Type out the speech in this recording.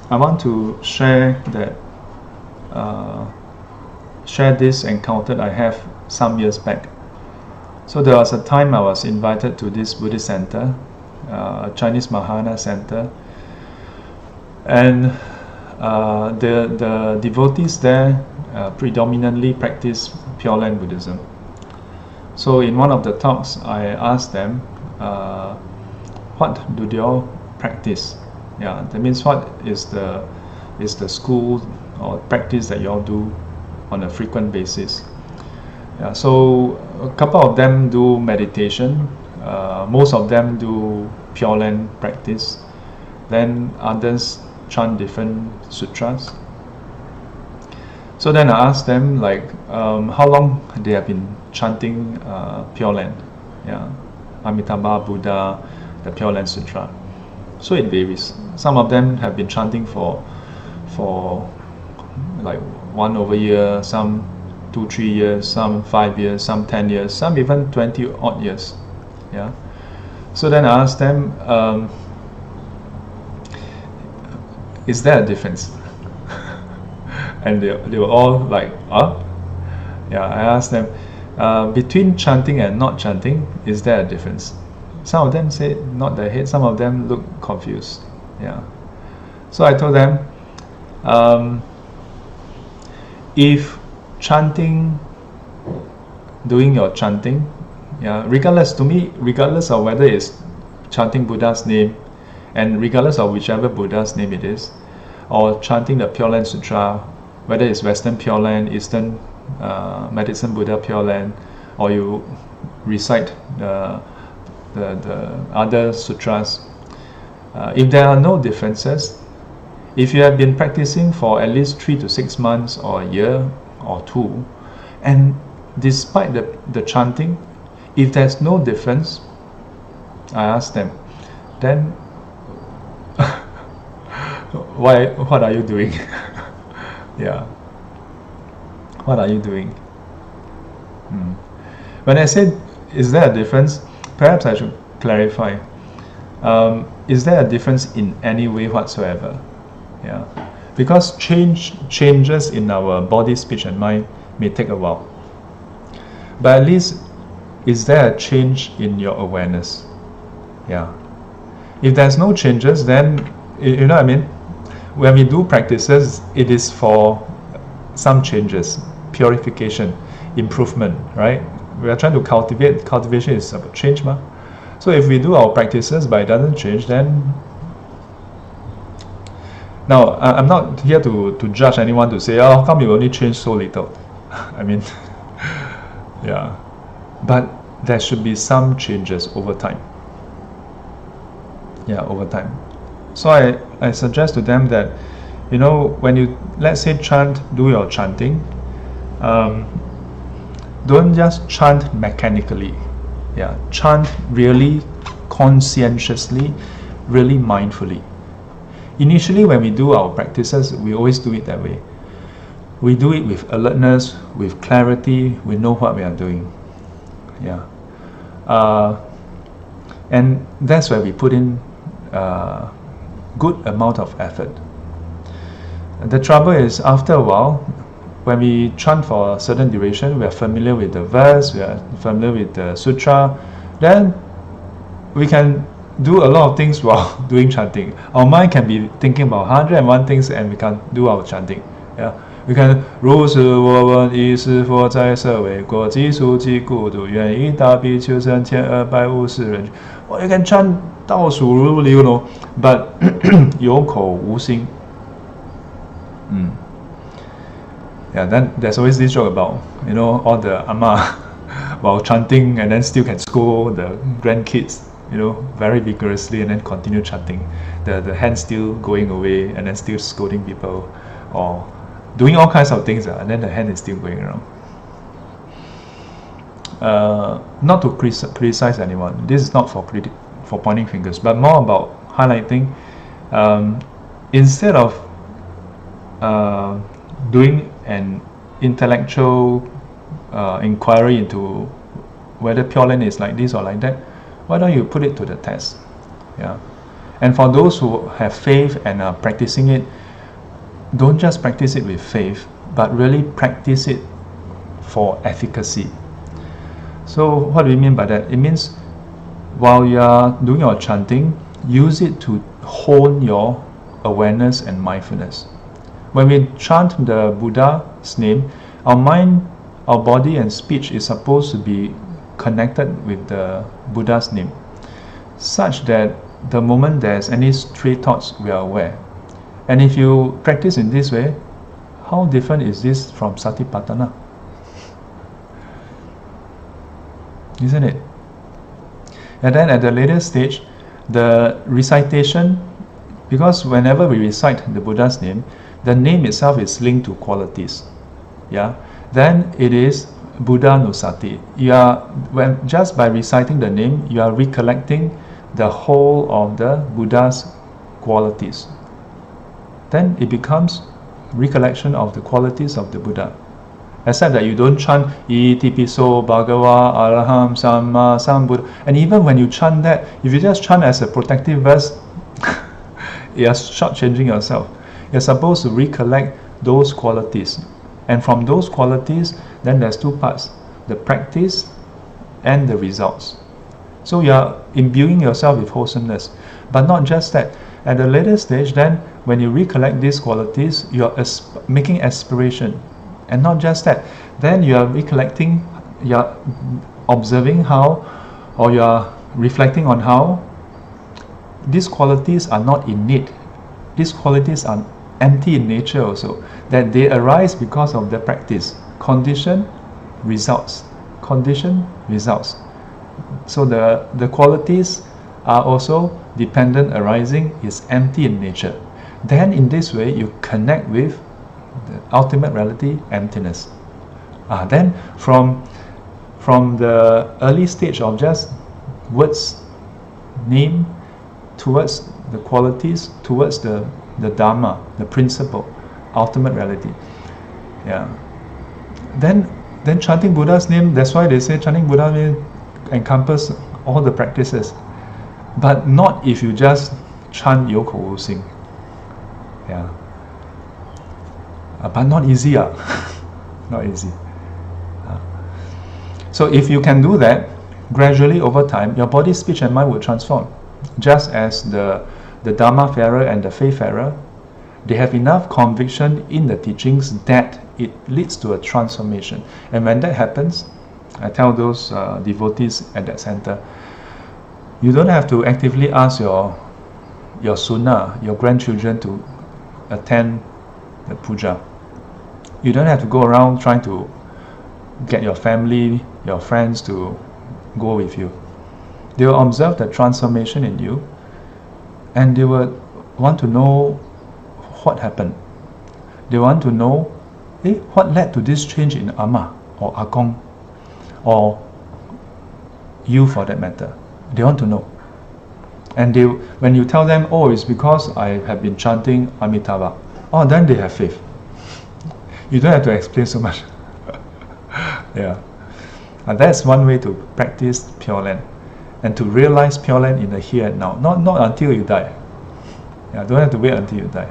I want to share that share this encounter I have some years back. So there was a time I was invited to this Buddhist center, Chinese Mahayana center, and the devotees there predominantly practice Pure Land Buddhism. So in one of the talks, I asked them, what do they all practice? Yeah, that means what is the school or practice that you all do on a frequent basis? Yeah, so a couple of them do meditation. Most of them do Pure Land practice. Then others chant different sutras. So then I asked them, like, how long they have been chanting Pure Land, yeah, Amitabha Buddha, the Pure Land Sutra. So it varies. Some of them have been chanting for like 1 over year, some 2-3 years, some 5 years, some 10 years, some even 20 odd years. Yeah. So then I asked them, is there a difference? And they were all like, yeah. I asked them, between chanting and not chanting, is there a difference? Some of them said nod their head, some of them look confused. Yeah. So I told them, if chanting, doing your chanting, yeah, regardless of whether it's chanting Buddha's name, and regardless of whichever Buddha's name it is, or chanting the Pure Land Sutra, whether it's Western Pure Land, Eastern Medicine Buddha Pure Land, or you recite the other sutras, if there are no differences, if you have been practicing for at least 3 to 6 months or a year or 2, and despite the chanting, if there's no difference, I ask them, then what are you doing? Yeah, what are you doing? When I said, is there a difference, perhaps I should clarify. Is there a difference in any way whatsoever? Yeah, because changes in our body, speech, and mind may take a while. But at least, is there a change in your awareness? Yeah. If there's no changes, then you know what I mean. When we do practices, it is for some changes, purification, improvement, right? We are trying to cultivate. Cultivation is about change, ma. So if we do our practices but it doesn't change, then now I'm not here to judge anyone to say, oh, how come you only change so little? I mean, yeah, but there should be some changes over time. Yeah, over time. So I suggest to them that, you know, when you, let's say, do your chanting, don't just chant mechanically. Yeah, chant really conscientiously, really mindfully. Initially, when we do our practices, we always do it that way. We do it with alertness, with clarity. We know what we are doing. Yeah, and that's where we put in good amount of effort. The trouble is, after a while, when we chant for a certain duration, we are familiar with the verse, we are familiar with the sutra, then we can do a lot of things while doing chanting. Our mind can be thinking about 101 things and we can do our chanting. Yeah, we can 如是我闻一是佛在舍卫国基数及故度愿以大比丘僧1250人 Well, you can chant 倒数如流, you know, but 有口无心. Yeah, then there's always this joke about, you know, all the amma while chanting and then still can scold the grandkids, you know, very vigorously and then continue chanting. The hand still going away and then still scolding people or doing all kinds of things and then the hand is still going around. Not to criticize anyone. This is not for pointing fingers, but more about highlighting. Instead of doing an intellectual inquiry into whether Pure Land is like this or like that, why don't you put it to the test? Yeah, And for those who have faith and are practicing it, don't just practice it with faith, but really practice it for efficacy. So what do we mean by that? It means while you are doing your chanting, use it to hone your awareness and mindfulness. When we chant the Buddha's name, our mind, our body and speech is supposed to be connected with the Buddha's name, such that the moment there's any stray thoughts, we are aware. And if you practice in this way, how different is this from Satipatthana? Isn't it? And then at the later stage, the recitation, because whenever we recite the Buddha's name, the name itself is linked to qualities. Yeah? Then it is Buddhanusati. Just by reciting the name, you are recollecting the whole of the Buddha's qualities. Then it becomes recollection of the qualities of the Buddha. Except that you don't chant Iti Piso Bhagava Araham Samma Sambuddha. And even when you chant that, if you just chant as a protective verse, you're shortchanging yourself. You're supposed to recollect those qualities. And from those qualities, then there's two parts: the practice and the results. So you're imbuing yourself with wholesomeness. But not just that. At the later stage, then, when you recollect these qualities, you're making aspiration. And not just that, then you are recollecting, you're observing how, or you're reflecting on how these qualities are not innate. These qualities are empty in nature also, that they arise because of the practice. Condition, results. Condition, results. So the qualities are also dependent arising, is empty in nature. Then in this way, you connect with the ultimate reality, emptiness. Then from the early stage of just words, name, towards the qualities, towards the Dharma, the principle, ultimate reality. Yeah. Then chanting Buddha's name, that's why they say chanting Buddha's name encompasses all the practices. But not if you just chant 有口无心. Yeah. But not easy. Not easy. So if you can do that, gradually over time, your body, speech and mind will transform. Just as the Dharma-farer and the faith-farer, they have enough conviction in the teachings that it leads to a transformation. And when that happens, I tell those devotees at that center, you don't have to actively ask your sunna, your grandchildren, to attend the puja. You don't have to go around trying to get your family, your friends to go with you. They will observe the transformation in you, and they will want to know what happened. They want to know what led to this change in Ama or Agong, or you for that matter. They want to know. And when you tell them, oh, it's because I have been chanting Amitabha, then they have faith. You don't have to explain so much. Yeah. And that's one way to practice Pure Land, and to realize Pure Land in the here and now. Not until you die. Yeah, don't have to wait until you die.